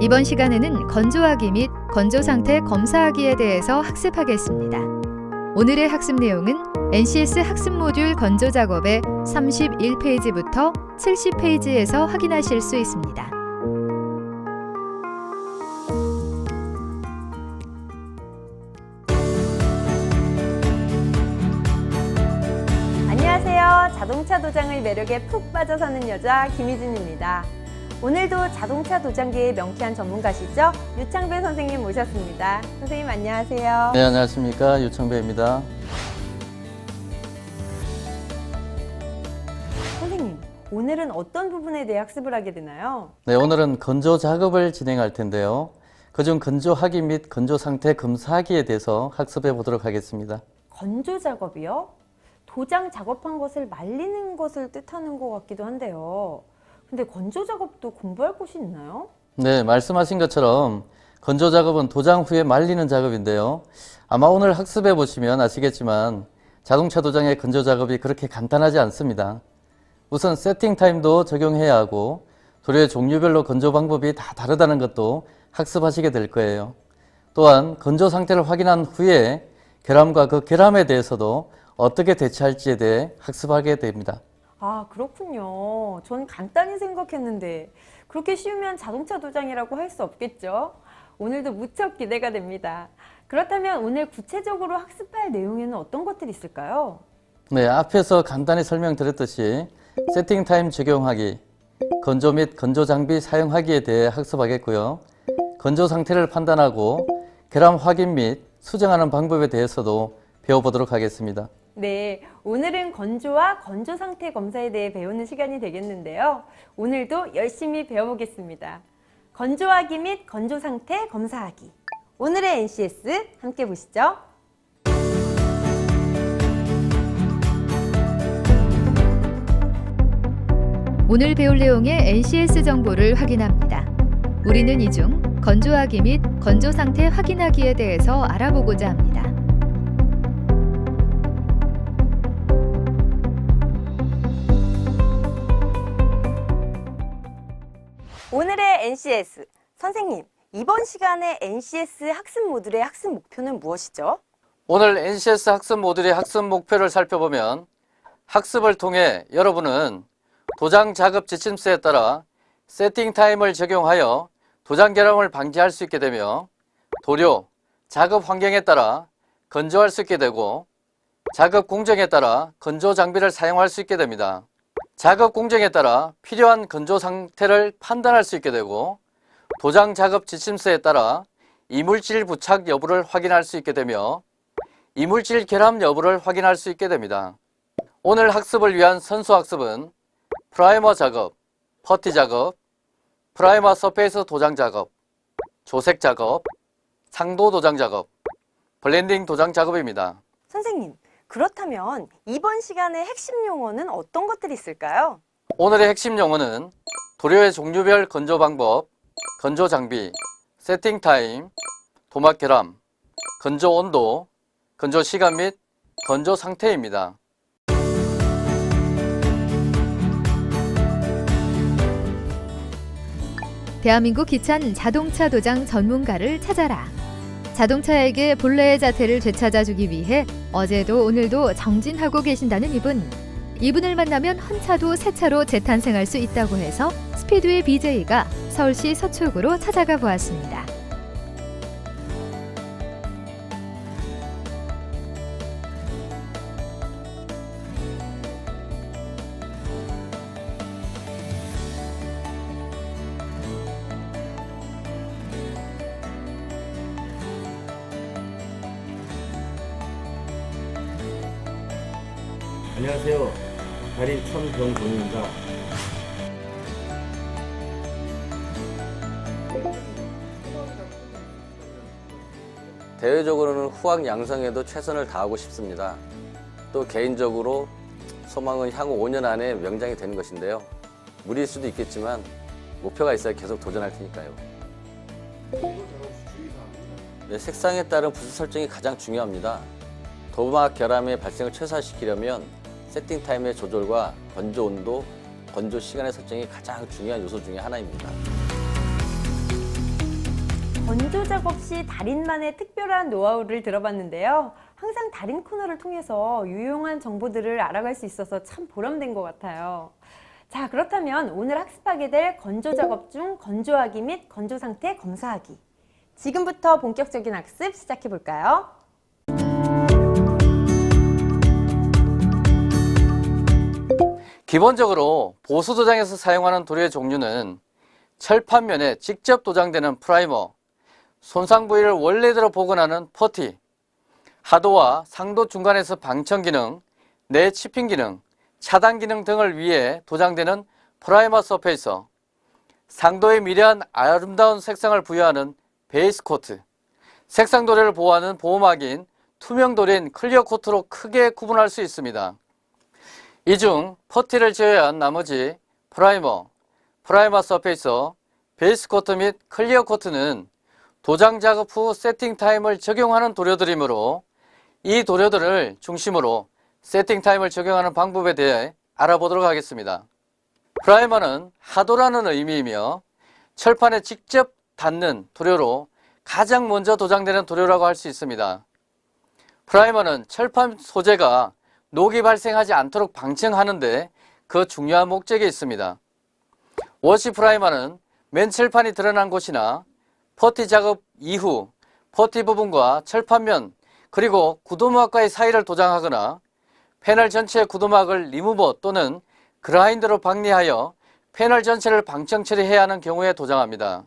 이번 시간에는 건조하기 및 건조 상태 검사하기에 대해서 학습하겠습니다. 오늘의 학습 내용은 NCS 학습 모듈 건조 작업의 31페이지부터 70페이지에서 확인하실 수 있습니다. 안녕하세요. 자동차 도장의 매력에 푹 빠져 사는 여자 김희진입니다. 오늘도 자동차 도장계의 명쾌한 전문가시죠? 유창배 선생님 모셨습니다. 선생님 안녕하세요. 네, 안녕하십니까. 유창배입니다. 선생님, 오늘은 어떤 부분에 대해 학습을 하게 되나요? 네, 오늘은 건조 작업을 진행할 텐데요. 그중 건조하기 및 건조 상태 검사하기에 대해서 학습해 보도록 하겠습니다. 건조 작업이요? 도장 작업한 것을 말리는 것을 뜻하는 것 같기도 한데요. 근데 건조 작업도 공부할 곳이 있나요? 네, 말씀하신 것처럼 건조 작업은 도장 후에 말리는 작업인데요. 아마 오늘 학습해 보시면 아시겠지만 자동차 도장의 건조 작업이 그렇게 간단하지 않습니다. 우선 세팅 타임도 적용해야 하고 도료의 종류별로 건조 방법이 다 다르다는 것도 학습하시게 될 거예요. 또한 건조 상태를 확인한 후에 결함과 그 결함에 대해서도 어떻게 대처할지에 대해 학습하게 됩니다. 아, 그렇군요. 전 간단히 생각했는데 그렇게 쉬우면 자동차 도장이라고 할 수 없겠죠? 오늘도 무척 기대가 됩니다. 그렇다면 오늘 구체적으로 학습할 내용에는 어떤 것들이 있을까요? 네, 앞에서 간단히 설명드렸듯이 세팅 타임 적용하기, 건조 및 건조 장비 사용하기에 대해 학습하겠고요. 건조 상태를 판단하고 결함 확인 및 수정하는 방법에 대해서도 배워보도록 하겠습니다. 네, 오늘은 건조와 건조 상태 검사에 대해 배우는 시간이 되겠는데요. 오늘도 열심히 배워보겠습니다. 건조하기 및 건조 상태 검사하기. 오늘의 NCS 함께 보시죠. 오늘 배울 내용의 NCS 정보를 확인합니다. 우리는 이 중 건조하기 및 건조 상태 확인하기에 대해서 알아보고자 합니다. 오늘의 NCS. 선생님, 이번 시간에 NCS 학습 모듈의 학습 목표는 무엇이죠? 오늘 NCS 학습 모듈의 학습 목표를 살펴보면 학습을 통해 여러분은 도장 작업 지침서에 따라 세팅 타임을 적용하여 도장 결함을 방지할 수 있게 되며 도료, 작업 환경에 따라 건조할 수 있게 되고 작업 공정에 따라 건조 장비를 사용할 수 있게 됩니다. 작업 공정에 따라 필요한 건조 상태를 판단할 수 있게 되고 도장 작업 지침서에 따라 이물질 부착 여부를 확인할 수 있게 되며 이물질 결함 여부를 확인할 수 있게 됩니다. 오늘 학습을 위한 선수 학습은 프라이머 작업, 퍼티 작업, 프라이머 서페이스 도장 작업, 조색 작업, 상도 도장 작업, 블렌딩 도장 작업입니다. 선생님, 그렇다면 이번 시간의 핵심 용어는 어떤 것들이 있을까요? 오늘의 핵심 용어는 도료의 종류별 건조 방법, 건조 장비, 세팅 타임, 도막 결함, 건조 온도, 건조 시간 및 건조 상태입니다. 대한민국 기찬 자동차 도장 전문가를 찾아라. 자동차에게 본래의 자태를 되찾아주기 위해 어제도 오늘도 정진하고 계신다는 이분을 만나면 헌차도 새 차로 재탄생할 수 있다고 해서 스피드웨이 BJ가 서울시 서초구로 찾아가 보았습니다. 안녕하세요. 달인 천병동입니다. 대외적으로는 후학 양성에도 최선을 다하고 싶습니다. 또 개인적으로 소망은 향후 5년 안에 명장이 되는 것인데요. 무리일 수도 있겠지만 목표가 있어야 계속 도전할 테니까요. 네, 색상에 따른 부수 설정이 가장 중요합니다. 도막 결함의 발생을 최소화시키려면 세팅 타임의 조절과 건조 온도, 건조 시간의 설정이 가장 중요한 요소 중에 하나입니다. 건조 작업 시 달인만의 특별한 노하우를 들어봤는데요. 항상 달인 코너를 통해서 유용한 정보들을 알아갈 수 있어서 참 보람된 것 같아요. 자, 그렇다면 오늘 학습하게 될 건조 작업 중 건조하기 및 건조 상태 검사하기. 지금부터 본격적인 학습 시작해 볼까요? 기본적으로 보수 도장에서 사용하는 도료의 종류는 철판면에 직접 도장되는 프라이머, 손상 부위를 원래대로 복원하는 퍼티, 하도와 상도 중간에서 방청 기능, 내치핑 기능, 차단 기능 등을 위해 도장되는 프라이머 서페이서, 상도에 미려한 아름다운 색상을 부여하는 베이스 코트, 색상 도료를 보호하는 보호막인 투명 도료인 클리어 코트로 크게 구분할 수 있습니다. 이 중 퍼티를 제외한 나머지 프라이머, 프라이머 서페이서, 베이스 코트 및 클리어 코트는 도장 작업 후 세팅 타임을 적용하는 도료들이므로 이 도료들을 중심으로 세팅 타임을 적용하는 방법에 대해 알아보도록 하겠습니다. 프라이머는 하도라는 의미이며 철판에 직접 닿는 도료로 가장 먼저 도장되는 도료라고 할 수 있습니다. 프라이머는 철판 소재가 녹이 발생하지 않도록 방청하는데 그 중요한 목적이 있습니다. 워시 프라이머는 맨 철판이 드러난 곳이나 퍼티 작업 이후 퍼티 부분과 철판면 그리고 구도막과의 사이를 도장하거나 패널 전체의 구도막을 리무버 또는 그라인더로 방리하여 패널 전체를 방청 처리해야 하는 경우에 도장합니다.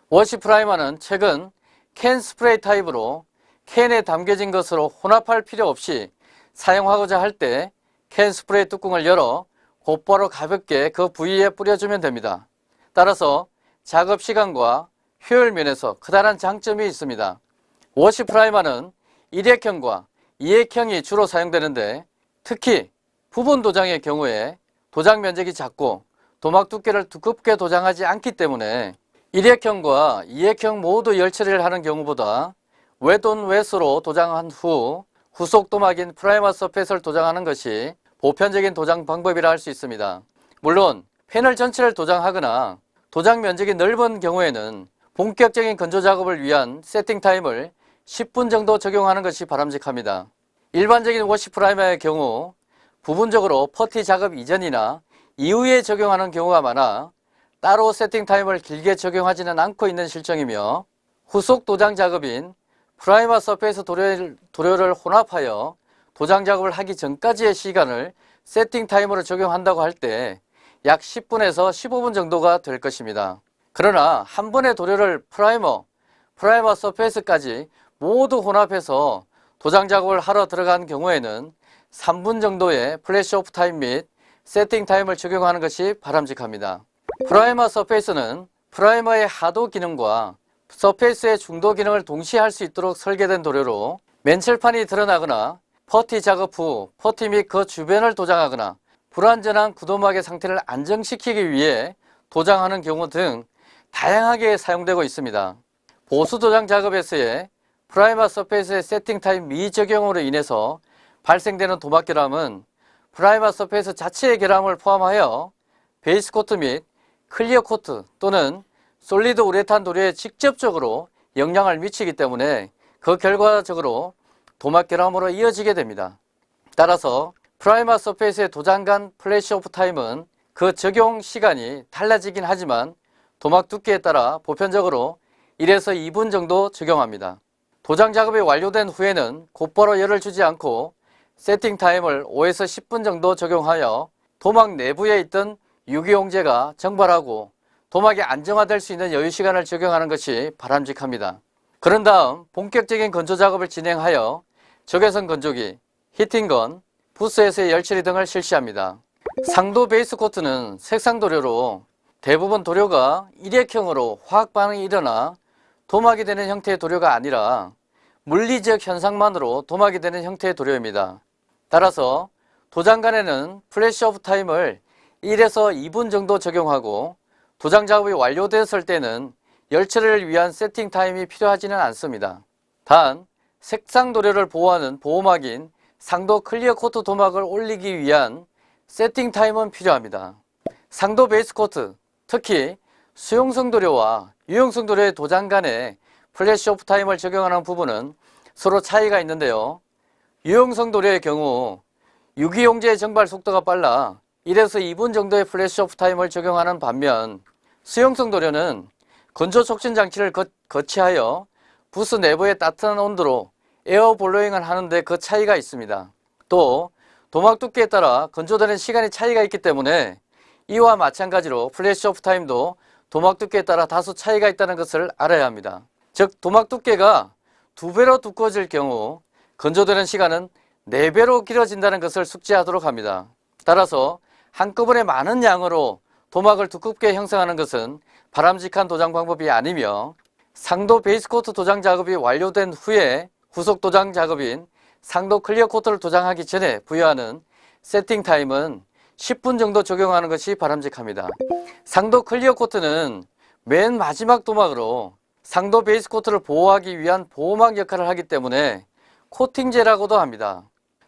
워시 프라이머는 최근 캔 스프레이 타입으로 캔에 담겨진 것으로 혼합할 필요 없이 사용하고자 할 때 캔 스프레이 뚜껑을 열어 곧바로 가볍게 그 부위에 뿌려주면 됩니다. 따라서 작업 시간과 효율 면에서 커다란 장점이 있습니다. 워시 프라이머는 1액형과 2액형이 주로 사용되는데 특히 부분 도장의 경우에 도장 면적이 작고 도막 두께를 두껍게 도장하지 않기 때문에 1액형과 2액형 모두 열처리를 하는 경우보다 웨돈 웨스로 도장한 후 후속 도막인 프라이머 서페이스를 도장하는 것이 보편적인 도장 방법이라 할 수 있습니다. 물론 패널 전체를 도장하거나 도장 면적이 넓은 경우에는 본격적인 건조 작업을 위한 세팅 타임을 10분 정도 적용하는 것이 바람직합니다. 일반적인 워시 프라이머의 경우 부분적으로 퍼티 작업 이전이나 이후에 적용하는 경우가 많아 따로 세팅 타임을 길게 적용하지는 않고 있는 실정이며 후속 도장 작업인 프라이머 서페이스 도료를 혼합하여 도장 작업을 하기 전까지의 시간을 세팅 타임으로 적용한다고 할 때 약 10분에서 15분 정도가 될 것입니다. 그러나 한 번의 도료를 프라이머 서페이스까지 모두 혼합해서 도장 작업을 하러 들어간 경우에는 3분 정도의 플래시 오프 타임 및 세팅 타임을 적용하는 것이 바람직합니다. 프라이머 서페이스는 프라이머의 하도 기능과 서페이스의 중도 기능을 동시에 할 수 있도록 설계된 도료로 맨철판이 드러나거나 퍼티 작업 후 퍼티 및 그 주변을 도장하거나 불완전한 구도막의 상태를 안정시키기 위해 도장하는 경우 등 다양하게 사용되고 있습니다. 보수 도장 작업에서의 프라이머 서페이스의 세팅 타임 미적용으로 인해서 발생되는 도막 결함은 프라이머 서페이스 자체의 결함을 포함하여 베이스 코트 및 클리어 코트 또는 솔리드 우레탄 도료에 직접적으로 영향을 미치기 때문에 그 결과적으로 도막 결함으로 이어지게 됩니다. 따라서 프라이머 서페이스의 도장 간 플래시 오프 타임은 그 적용 시간이 달라지긴 하지만 도막 두께에 따라 보편적으로 1에서 2분 정도 적용합니다. 도장 작업이 완료된 후에는 곧바로 열을 주지 않고 세팅 타임을 5에서 10분 정도 적용하여 도막 내부에 있던 유기용제가 증발하고 도막이 안정화될 수 있는 여유 시간을 적용하는 것이 바람직합니다. 그런 다음 본격적인 건조 작업을 진행하여 적외선 건조기, 히팅건, 부스에서의 열처리 등을 실시합니다. 상도 베이스 코트는 색상 도료로 대부분 도료가 일액형으로 화학 반응이 일어나 도막이 되는 형태의 도료가 아니라 물리적 현상만으로 도막이 되는 형태의 도료입니다. 따라서 도장간에는 플래시 오프 타임을 1에서 2분 정도 적용하고 도장 작업이 완료되었을 때는 열처리를 위한 세팅 타임이 필요하지는 않습니다. 단 색상 도료를 보호하는 보호막인 상도 클리어 코트 도막을 올리기 위한 세팅 타임은 필요합니다. 상도 베이스 코트, 특히 수용성 도료와 유용성 도료의 도장 간에 플래시 오프 타임을 적용하는 부분은 서로 차이가 있는데요. 유용성 도료의 경우 유기용제의 증발 속도가 빨라 1에서 2분 정도의 플래시 오프 타임을 적용하는 반면 수용성 도료는 건조 촉진 장치를 거치하여 부스 내부의 따뜻한 온도로 에어 블로잉을 하는데 그 차이가 있습니다. 또 도막 두께에 따라 건조되는 시간이 차이가 있기 때문에 이와 마찬가지로 플래시 오프 타임도 도막 두께에 따라 다소 차이가 있다는 것을 알아야 합니다. 즉 도막 두께가 2배로 두꺼워질 경우 건조되는 시간은 4배로 길어진다는 것을 숙지하도록 합니다. 따라서 한꺼번에 많은 양으로 도막을 두껍게 형성하는 것은 바람직한 도장 방법이 아니며 상도 베이스 코트 도장 작업이 완료된 후에 후속 도장 작업인 상도 클리어 코트를 도장하기 전에 부여하는 세팅 타임은 10분 정도 적용하는 것이 바람직합니다. 상도 클리어 코트는 맨 마지막 도막으로 상도 베이스 코트를 보호하기 위한 보호막 역할을 하기 때문에 코팅제라고도 합니다.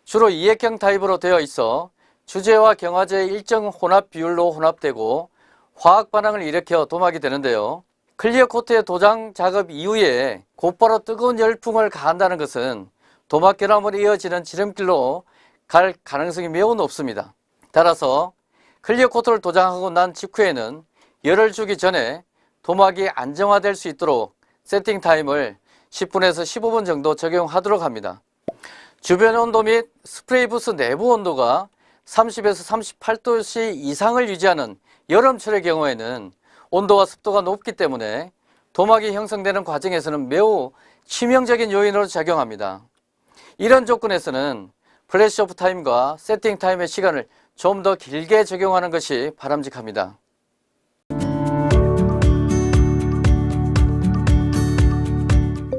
주로 이액형 타입으로 되어 있어 주재와 경화제의 일정 혼합 비율로 혼합되고 화학 반응을 일으켜 도막이 되는데요. 클리어 코트의 도장 작업 이후에 곧바로 뜨거운 열풍을 가한다는 것은 도막 결함으로 이어지는 지름길로 갈 가능성이 매우 높습니다. 따라서 클리어 코트를 도장하고 난 직후에는 열을 주기 전에 도막이 안정화될 수 있도록 세팅 타임을 10분에서 15분 정도 적용하도록 합니다. 주변 온도 및 스프레이 부스 내부 온도가 30에서 38도씨 이상을 유지하는 여름철의 경우에는 온도와 습도가 높기 때문에 도막이 형성되는 과정에서는 매우 치명적인 요인으로 작용합니다. 이런 조건에서는 플래시 오프 타임과 세팅 타임의 시간을 좀 더 길게 적용하는 것이 바람직합니다.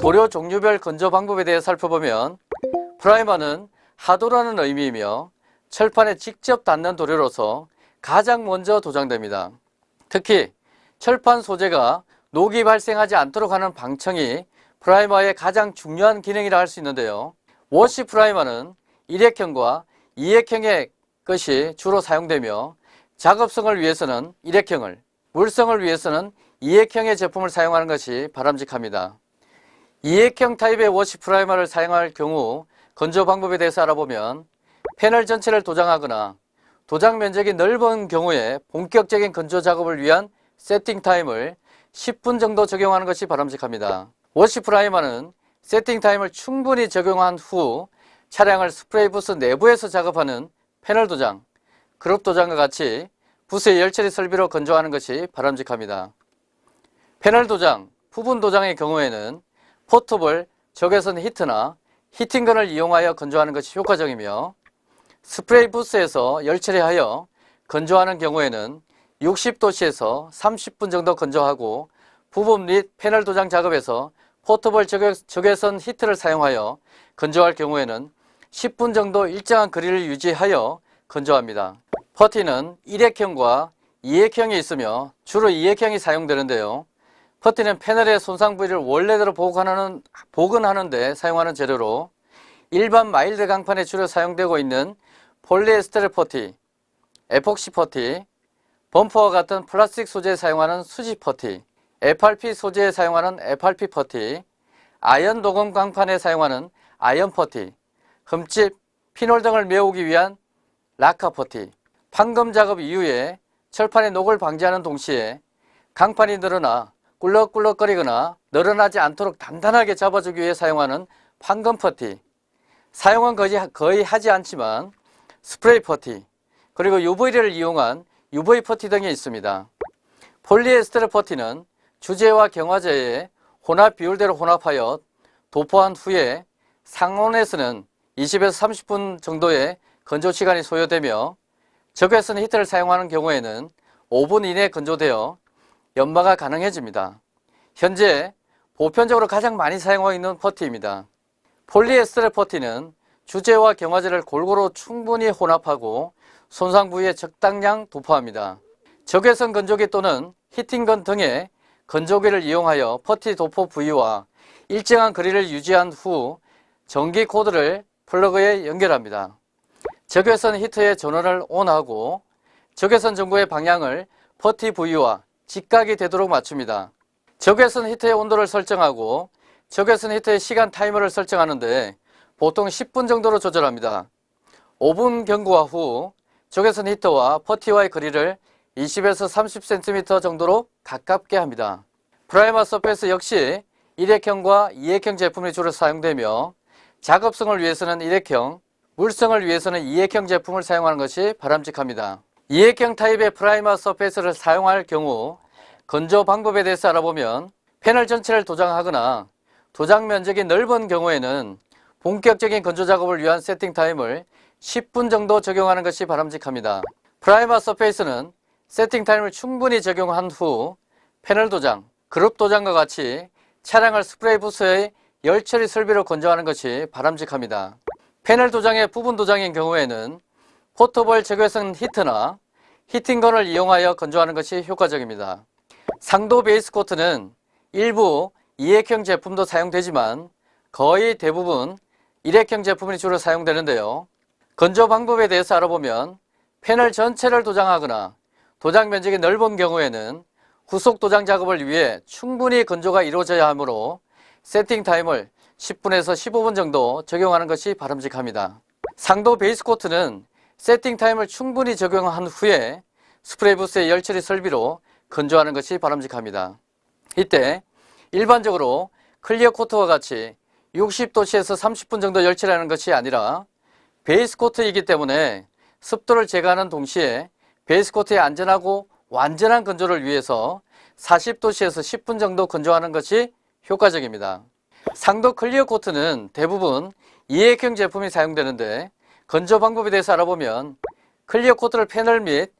도료 종류별 건조 방법에 대해 살펴보면 프라이머는 하도라는 의미이며 철판에 직접 닿는 도료로서 가장 먼저 도장됩니다. 특히 철판 소재가 녹이 발생하지 않도록 하는 방청이 프라이머의 가장 중요한 기능이라 할 수 있는데요. 워시 프라이머는 1액형과 2액형의 것이 주로 사용되며 작업성을 위해서는 1액형을, 물성을 위해서는 2액형의 제품을 사용하는 것이 바람직합니다. 2액형 타입의 워시 프라이머를 사용할 경우 건조 방법에 대해서 알아보면 패널 전체를 도장하거나 도장 면적이 넓은 경우에 본격적인 건조 작업을 위한 세팅 타임을 10분 정도 적용하는 것이 바람직합니다. 워시 프라이머는 세팅 타임을 충분히 적용한 후 차량을 스프레이 부스 내부에서 작업하는 패널 도장, 그룹 도장과 같이 부스의 열처리 설비로 건조하는 것이 바람직합니다. 패널 도장, 부분 도장의 경우에는 포터블 적외선 히트나 히팅건을 이용하여 건조하는 것이 효과적이며 스프레이 부스에서 열처리하여 건조하는 경우에는 60도씨에서 30분 정도 건조하고 부분 및 패널 도장 작업에서 포터블 적외선 히트를 사용하여 건조할 경우에는 10분 정도 일정한 거리를 유지하여 건조합니다. 퍼티는 1액형과 2액형이 있으며 주로 2액형이 사용되는데요. 퍼티는 패널의 손상 부위를 원래대로 복원하는 데 사용하는 재료로 일반 마일드 강판에 주로 사용되고 있는 폴리에스테르 퍼티, 에폭시 퍼티, 범퍼와 같은 플라스틱 소재에 사용하는 수지 퍼티, FRP 소재에 사용하는 FRP 퍼티, 아연 도금 강판에 사용하는 아연 퍼티, 흠집, 피놀 등을 메우기 위한 라카 퍼티, 판금 작업 이후에 철판의 녹을 방지하는 동시에 강판이 늘어나 꿀럭꿀럭거리거나 늘어나지 않도록 단단하게 잡아주기 위해 사용하는 판금 퍼티, 사용은 거의 하지 않지만 스프레이 퍼티, 그리고 UV를 이용한 UV 퍼티 등이 있습니다. 폴리에스테르 퍼티는 주재와 경화제의 혼합 비율대로 혼합하여 도포한 후에 상온에서는 20에서 30분 정도의 건조 시간이 소요되며 적외선 히트를 사용하는 경우에는 5분 이내 건조되어 연마가 가능해집니다. 현재 보편적으로 가장 많이 사용하고 있는 퍼티입니다. 폴리에스테르 퍼티는 주재와 경화제를 골고루 충분히 혼합하고 손상 부위에 적당량 도포합니다. 적외선 건조기 또는 히팅건 등의 건조기를 이용하여 퍼티 도포 부위와 일정한 거리를 유지한 후 전기 코드를 플러그에 연결합니다. 적외선 히터의 전원을 ON하고 적외선 전구의 방향을 퍼티 부위와 직각이 되도록 맞춥니다. 적외선 히터의 온도를 설정하고 적외선 히터의 시간 타이머를 설정하는데 보통 10분 정도로 조절합니다. 5분 경과 후 적외선 히터와 퍼티와의 거리를 20에서 30cm 정도로 가깝게 합니다. 프라이머 서페이스 역시 1액형과 2액형 제품이 주로 사용되며 작업성을 위해서는 1액형, 물성을 위해서는 2액형 제품을 사용하는 것이 바람직합니다. 2액형 타입의 프라이머 서페이스를 사용할 경우 건조 방법에 대해서 알아보면 패널 전체를 도장하거나 도장 면적이 넓은 경우에는 본격적인 건조 작업을 위한 세팅 타임을 10분 정도 적용하는 것이 바람직합니다. 프라이머 서페이스는 세팅 타임을 충분히 적용한 후 패널 도장, 그룹 도장과 같이 차량을 스프레이 부스의 열 처리 설비로 건조하는 것이 바람직합니다. 패널 도장의 부분 도장인 경우에는 포터볼 적외선 히터나 히팅건을 이용하여 건조하는 것이 효과적입니다. 상도 베이스 코트는 일부 2액형 제품도 사용되지만 거의 대부분 1액형 제품이 주로 사용되는데요. 건조 방법에 대해서 알아보면 패널 전체를 도장하거나 도장 면적이 넓은 경우에는 후속 도장 작업을 위해 충분히 건조가 이루어져야 하므로 세팅 타임을 10분에서 15분 정도 적용하는 것이 바람직합니다. 상도 베이스 코트는 세팅 타임을 충분히 적용한 후에 스프레이 부스의 열 처리 설비로 건조하는 것이 바람직합니다. 이때 일반적으로 클리어 코트와 같이 60도씨에서 30분 정도 열 처리하는 것이 아니라 베이스 코트이기 때문에 습도를 제거하는 동시에 베이스 코트의 안전하고 완전한 건조를 위해서 40도씨에서 10분 정도 건조하는 것이 효과적입니다. 상도 클리어 코트는 대부분 2액형 제품이 사용되는데 건조 방법에 대해서 알아보면 클리어 코트를 패널 및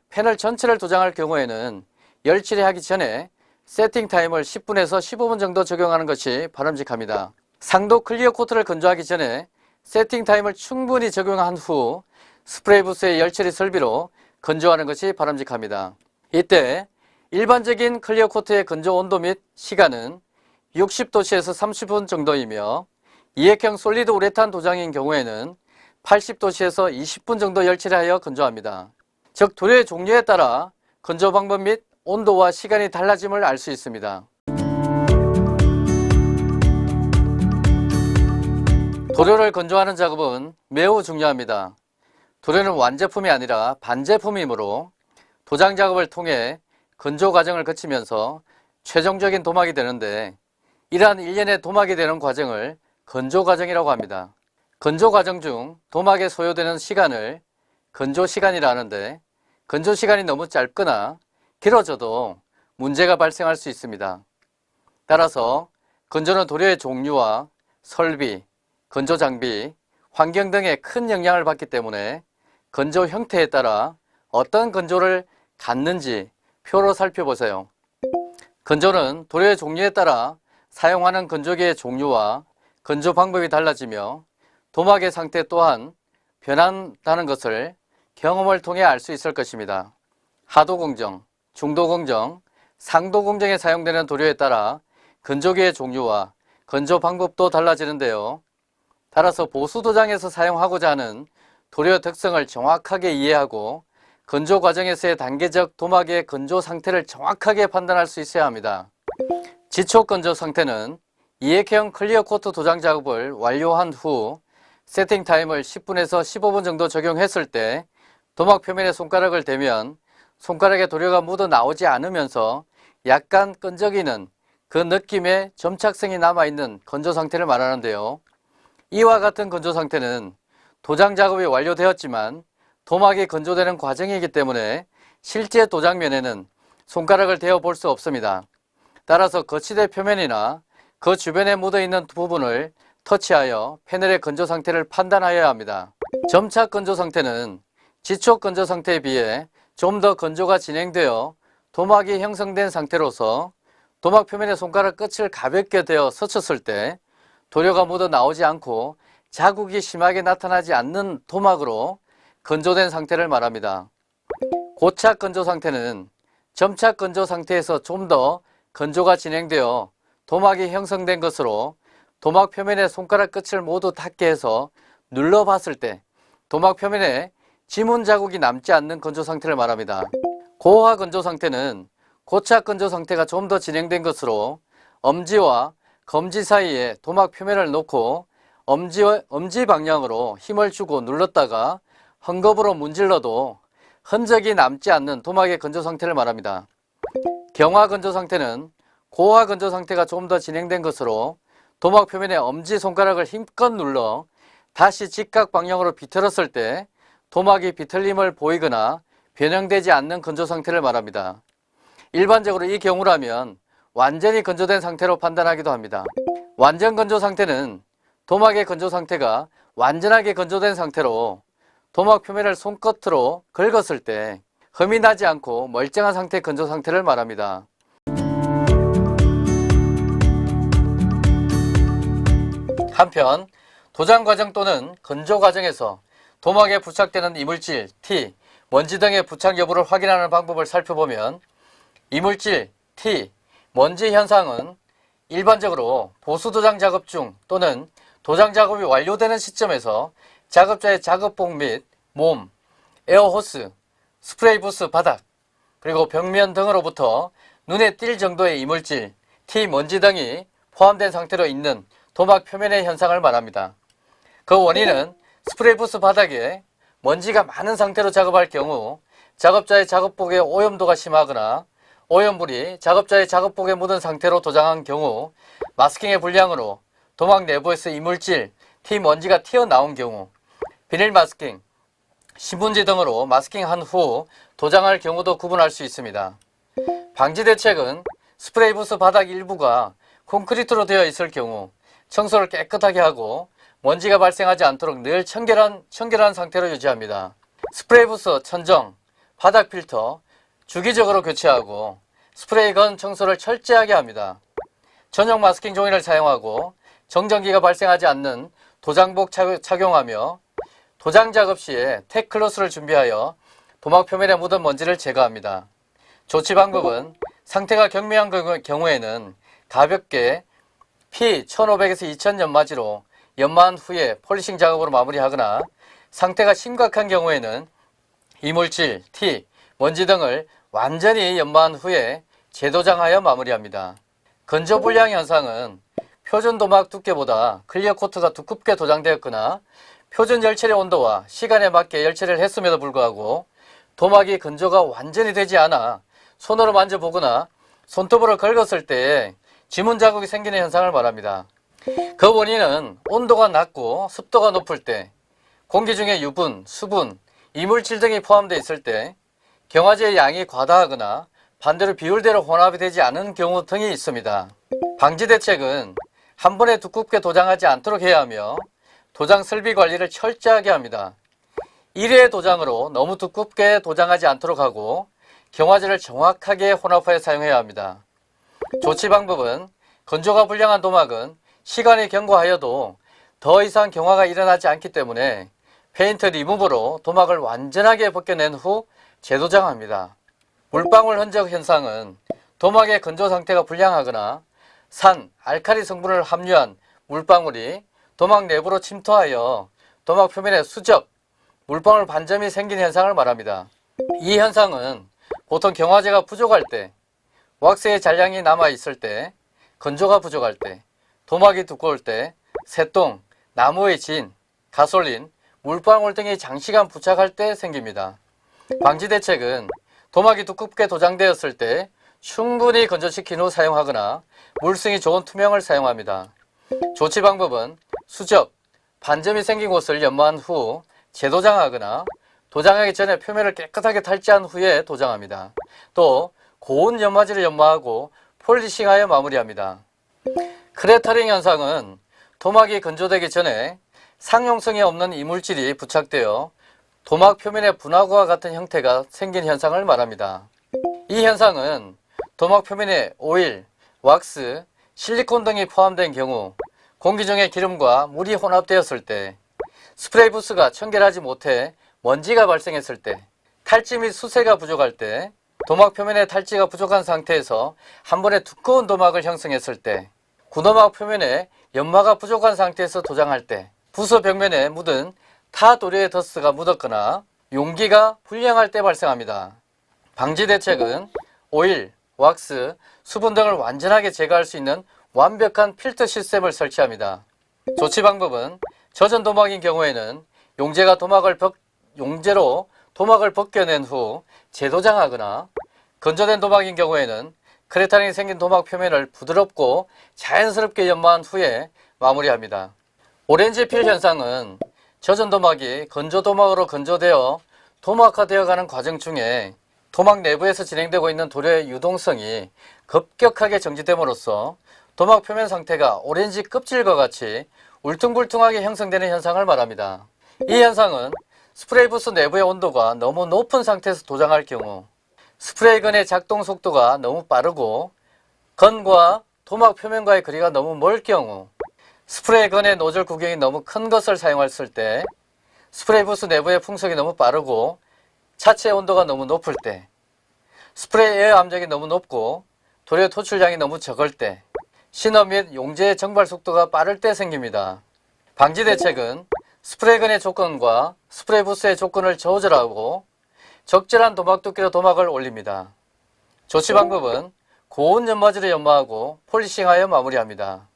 패널 전체를 도장할 경우에는 열 처리하기 전에 세팅 타임을 10분에서 15분 정도 적용하는 것이 바람직합니다. 상도 클리어 코트를 건조하기 전에 세팅 타임을 충분히 적용한 후 스프레이 부스의 열 처리 설비로 건조하는 것이 바람직합니다. 이때 일반적인 클리어 코트의 건조 온도 및 시간은 60도씨에서 30분 정도이며 2액형 솔리드 우레탄 도장인 경우에는 80도씨에서 20분 정도 열 처리하여 건조합니다. 즉 도료의 종류에 따라 건조 방법 및 온도와 시간이 달라짐을 알 수 있습니다. 도료를 건조하는 작업은 매우 중요합니다. 도료는 완제품이 아니라 반제품이므로 도장 작업을 통해 건조 과정을 거치면서 최종적인 도막이 되는데 이러한 일련의 도막이 되는 과정을 건조 과정이라고 합니다. 건조 과정 중 도막에 소요되는 시간을 건조 시간이라 하는데 건조 시간이 너무 짧거나 길어져도 문제가 발생할 수 있습니다. 따라서 건조는 도료의 종류와 설비, 건조 장비, 환경 등에 큰 영향을 받기 때문에 건조 형태에 따라 어떤 건조를 갖는지 표로 살펴보세요. 건조는 도료의 종류에 따라 사용하는 건조기의 종류와 건조 방법이 달라지며 도막의 상태 또한 변한다는 것을 경험을 통해 알 수 있을 것입니다. 하도공정, 중도공정, 상도공정에 사용되는 도료에 따라 건조기의 종류와 건조 방법도 달라지는데요. 따라서 보수도장에서 사용하고자 하는 도료 특성을 정확하게 이해하고 건조 과정에서의 단계적 도막의 건조 상태를 정확하게 판단할 수 있어야 합니다. 지촉 건조 상태는 2액형 클리어 코트 도장 작업을 완료한 후 세팅 타임을 10분에서 15분 정도 적용했을 때 도막 표면에 손가락을 대면 손가락에 도료가 묻어 나오지 않으면서 약간 끈적이는 그 느낌의 점착성이 남아있는 건조 상태를 말하는데요. 이와 같은 건조 상태는 도장 작업이 완료되었지만 도막이 건조되는 과정이기 때문에 실제 도장면에는 손가락을 대어 볼 수 없습니다. 따라서 거치대 표면이나 그 주변에 묻어있는 부분을 터치하여 패널의 건조 상태를 판단하여야 합니다. 점착 건조 상태는 지촉 건조 상태에 비해 좀 더 건조가 진행되어 도막이 형성된 상태로서 도막 표면에 손가락 끝을 가볍게 대어 스쳤을 때 도료가 묻어 나오지 않고 자국이 심하게 나타나지 않는 도막으로 건조된 상태를 말합니다. 고착 건조 상태는 점착 건조 상태에서 좀 더 건조가 진행되어 도막이 형성된 것으로 도막 표면에 손가락 끝을 모두 닿게 해서 눌러봤을 때 도막 표면에 지문 자국이 남지 않는 건조 상태를 말합니다. 고화 건조 상태는 고착 건조 상태가 좀 더 진행된 것으로 엄지와 검지 사이에 도막 표면을 놓고 엄지 방향으로 힘을 주고 눌렀다가 헝겊으로 문질러도 흔적이 남지 않는 도막의 건조 상태를 말합니다. 경화 건조 상태는 고화 건조 상태가 좀 더 진행된 것으로 도막 표면에 엄지손가락을 힘껏 눌러 다시 직각 방향으로 비틀었을 때 도막이 비틀림을 보이거나 변형되지 않는 건조 상태를 말합니다. 일반적으로 이 경우라면 완전히 건조된 상태로 판단하기도 합니다. 완전 건조 상태는 도막의 건조 상태가 완전하게 건조된 상태로 도막 표면을 손끝으로 긁었을 때 흠이 나지 않고 멀쩡한 상태의 건조 상태를 말합니다. 한편 도장 과정 또는 건조 과정에서 도막에 부착되는 이물질, 티, 먼지 등의 부착 여부를 확인하는 방법을 살펴보면 이물질, 티, 먼지 현상은 일반적으로 보수도장 작업 중 또는 도장 작업이 완료되는 시점에서 작업자의 작업복 및 몸, 에어호스, 스프레이 부스 바닥, 그리고 벽면 등으로부터 눈에 띌 정도의 이물질, 티, 먼지 등이 포함된 상태로 있는 도막 표면의 현상을 말합니다. 그 원인은 스프레이 부스 바닥에 먼지가 많은 상태로 작업할 경우 작업자의 작업복의 오염도가 심하거나 오염물이 작업자의 작업복에 묻은 상태로 도장한 경우, 마스킹의 불량으로 도막 내부에서 이물질, 티, 먼지가 튀어나온 경우, 비닐 마스킹, 신문지 등으로 마스킹한 후 도장할 경우도 구분할 수 있습니다. 방지 대책은 스프레이 부스 바닥 일부가 콘크리트로 되어 있을 경우 청소를 깨끗하게 하고 먼지가 발생하지 않도록 늘 청결한 상태로 유지합니다. 스프레이 부스 천정, 바닥 필터 주기적으로 교체하고 스프레이 건 청소를 철저하게 합니다. 전용 마스킹 종이를 사용하고 정전기가 발생하지 않는 도장복 착용하며 도장 작업 시에 텍클로스를 준비하여 도막 표면에 묻은 먼지를 제거합니다. 조치 방법은 상태가 경미한 경우에는 가볍게 P1500에서 2000 연마지로 연마한 후에 폴리싱 작업으로 마무리하거나 상태가 심각한 경우에는 이물질, 티, 먼지 등을 완전히 연마한 후에 재도장하여 마무리합니다. 건조 불량 현상은 표준 도막 두께보다 클리어 코트가 두껍게 도장되었거나 표준 열처리 온도와 시간에 맞게 열처리를 했음에도 불구하고 도막이 건조가 완전히 되지 않아 손으로 만져보거나 손톱으로 긁었을 때 지문 자국이 생기는 현상을 말합니다. 그 원인은 온도가 낮고 습도가 높을 때, 공기 중에 유분, 수분, 이물질 등이 포함되어 있을 때, 경화제의 양이 과다하거나 반대로 비율대로 혼합이 되지 않은 경우 등이 있습니다. 방지 대책은 한 번에 두껍게 도장하지 않도록 해야 하며 도장 설비 관리를 철저하게 합니다. 1회 도장으로 너무 두껍게 도장하지 않도록 하고 경화제를 정확하게 혼합하여 사용해야 합니다. 조치 방법은 건조가 불량한 도막은 시간이 경과하여도 더 이상 경화가 일어나지 않기 때문에 페인트 리무버로 도막을 완전하게 벗겨낸 후 재도장합니다. 물방울 흔적 현상은 도막의 건조 상태가 불량하거나 산, 알칼리 성분을 함유한 물방울이 도막 내부로 침투하여 도막 표면에 수적, 물방울 반점이 생긴 현상을 말합니다. 이 현상은 보통 경화제가 부족할 때, 왁스의 잔량이 남아있을 때, 건조가 부족할 때, 도막이 두꺼울 때, 새똥, 나무의 진, 가솔린, 물방울 등이 장시간 부착할 때 생깁니다. 방지 대책은 도막이 두껍게 도장되었을 때 충분히 건조시킨 후 사용하거나 물성이 좋은 투명을 사용합니다. 조치 방법은 수적, 반점이 생긴 곳을 연마한 후 재도장하거나 도장하기 전에 표면을 깨끗하게 탈지한 후에 도장합니다. 또 고온 연마지를 연마하고 폴리싱하여 마무리합니다. 크레터링 현상은 도막이 건조되기 전에 상용성이 없는 이물질이 부착되어 도막 표면에 분화구와 같은 형태가 생긴 현상을 말합니다. 이 현상은 도막 표면에 오일, 왁스, 실리콘 등이 포함된 경우, 공기 중에 기름과 물이 혼합되었을 때, 스프레이 부스가 청결하지 못해 먼지가 발생했을 때, 탈지 및 수세가 부족할 때, 도막 표면에 탈지가 부족한 상태에서 한 번에 두꺼운 도막을 형성했을 때, 구도막 표면에 연마가 부족한 상태에서 도장할 때, 부서 벽면에 묻은 타 도료의 더스트가 묻었거나 용기가 불량할 때 발생합니다. 방지 대책은 오일, 왁스, 수분 등을 완전하게 제거할 수 있는 완벽한 필터 시스템을 설치합니다. 조치 방법은 젖은 도막인 경우에는 용제로 도막을 벗겨낸 후 재도장하거나, 건조된 도막인 경우에는 크레탄이 생긴 도막 표면을 부드럽고 자연스럽게 연마한 후에 마무리합니다. 오렌지 필 현상은 젖은 도막이 건조 도막으로 건조되어 도막화되어 가는 과정 중에 도막 내부에서 진행되고 있는 도료의 유동성이 급격하게 정지됨으로써 도막 표면 상태가 오렌지 껍질과 같이 울퉁불퉁하게 형성되는 현상을 말합니다. 이 현상은 스프레이 부스 내부의 온도가 너무 높은 상태에서 도장할 경우, 스프레이 건의 작동 속도가 너무 빠르고 건과 도막 표면과의 거리가 너무 멀 경우, 스프레이 건의 노즐 구경이 너무 큰 것을 사용했을 때, 스프레이 부스 내부의 풍속이 너무 빠르고 차체 온도가 너무 높을 때, 스프레이 에어 압력이 너무 높고 도료 토출량이 너무 적을 때, 신어 및 용제의 정발 속도가 빠를 때 생깁니다. 방지 대책은 스프레이 건의 조건과 스프레이 부스의 조건을 조절하고 적절한 도막 두께로 도막을 올립니다. 조치 방법은 고온 연마제로 연마하고 폴리싱하여 마무리합니다.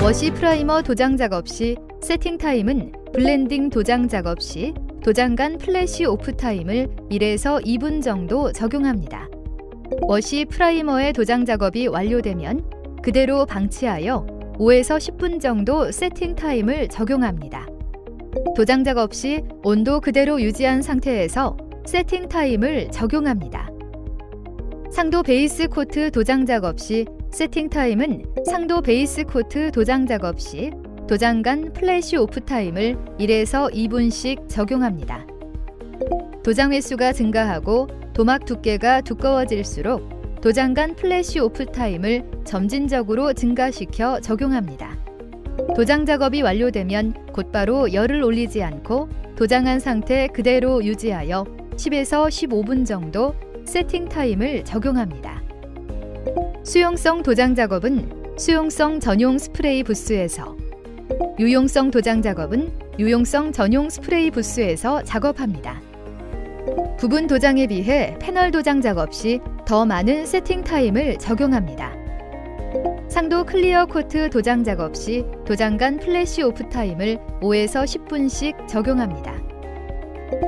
워시 프라이머 도장 작업 시 세팅 타임은 블렌딩 도장 작업 시 도장 간 플래시 오프 타임을 1에서 2분 정도 적용합니다. 워시 프라이머의 도장 작업이 완료되면 그대로 방치하여 5에서 10분 정도 세팅 타임을 적용합니다. 도장 작업 시 온도 그대로 유지한 상태에서 세팅 타임을 적용합니다. 상도 베이스 코트 도장 작업 시 세팅 타임은 상도 베이스 코트 도장 작업 시 도장 간 플래시 오프 타임을 1에서 2분씩 적용합니다. 도장 횟수가 증가하고 도막 두께가 두꺼워질수록 도장 간 플래시 오프 타임을 점진적으로 증가시켜 적용합니다. 도장 작업이 완료되면 곧바로 열을 올리지 않고 도장한 상태 그대로 유지하여 10에서 15분 정도 세팅 타임을 적용합니다. 수용성 도장 작업은 수용성 전용 스프레이 부스에서, 유용성 도장 작업은 유용성 전용 스프레이 부스에서 작업합니다. 부분 도장에 비해 패널 도장 작업 시 더 많은 세팅 타임을 적용합니다. 상도 클리어 코트 도장 작업 시 도장 간 플래시 오프 타임을 5에서 10분씩 적용합니다.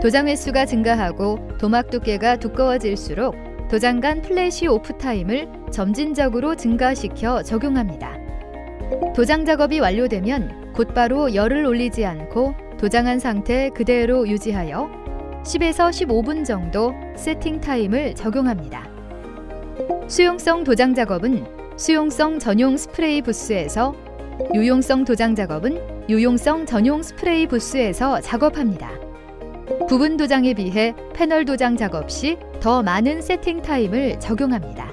도장 횟수가 증가하고 도막 두께가 두꺼워질수록 도장 간 플래시 오프 타임을 점진적으로 증가시켜 적용합니다. 도장 작업이 완료되면 곧바로 열을 올리지 않고 도장한 상태 그대로 유지하여 10에서 15분 정도 세팅 타임을 적용합니다. 수용성 도장 작업은 수용성 전용 스프레이 부스에서, 유용성 도장 작업은 유용성 전용 스프레이 부스에서 작업합니다. 부분 도장에 비해 패널 도장 작업 시 더 많은 세팅 타임을 적용합니다.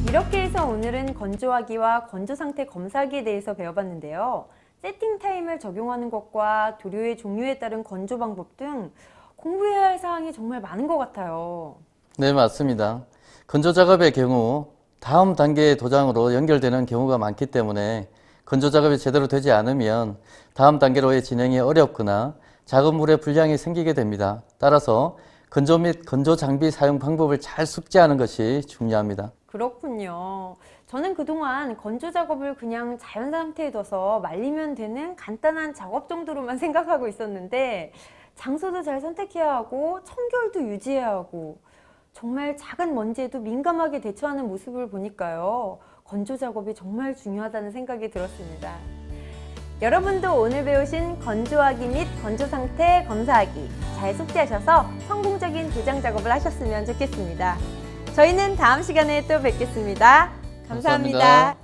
이렇게 해서 오늘은 건조하기와 건조 상태 검사하기에 대해서 배워봤는데요. 세팅 타임을 적용하는 것과 도료의 종류에 따른 건조 방법 등 공부해야 할 사항이 정말 많은 것 같아요. 네, 맞습니다. 건조 작업의 경우 다음 단계의 도장으로 연결되는 경우가 많기 때문에 건조 작업이 제대로 되지 않으면 다음 단계로의 진행이 어렵거나 작업물의 불량이 생기게 됩니다. 따라서 건조 및 건조 장비 사용 방법을 잘 숙지하는 것이 중요합니다. 그렇군요. 저는 그동안 건조 작업을 그냥 자연 상태에 둬서 말리면 되는 간단한 작업 정도로만 생각하고 있었는데 장소도 잘 선택해야 하고 청결도 유지해야 하고 정말 작은 먼지에도 민감하게 대처하는 모습을 보니까요. 건조 작업이 정말 중요하다는 생각이 들었습니다. 여러분도 오늘 배우신 건조하기 및 건조 상태 검사하기 잘 숙지하셔서 성공적인 도장 작업을 하셨으면 좋겠습니다. 저희는 다음 시간에 또 뵙겠습니다. 감사합니다. 감사합니다.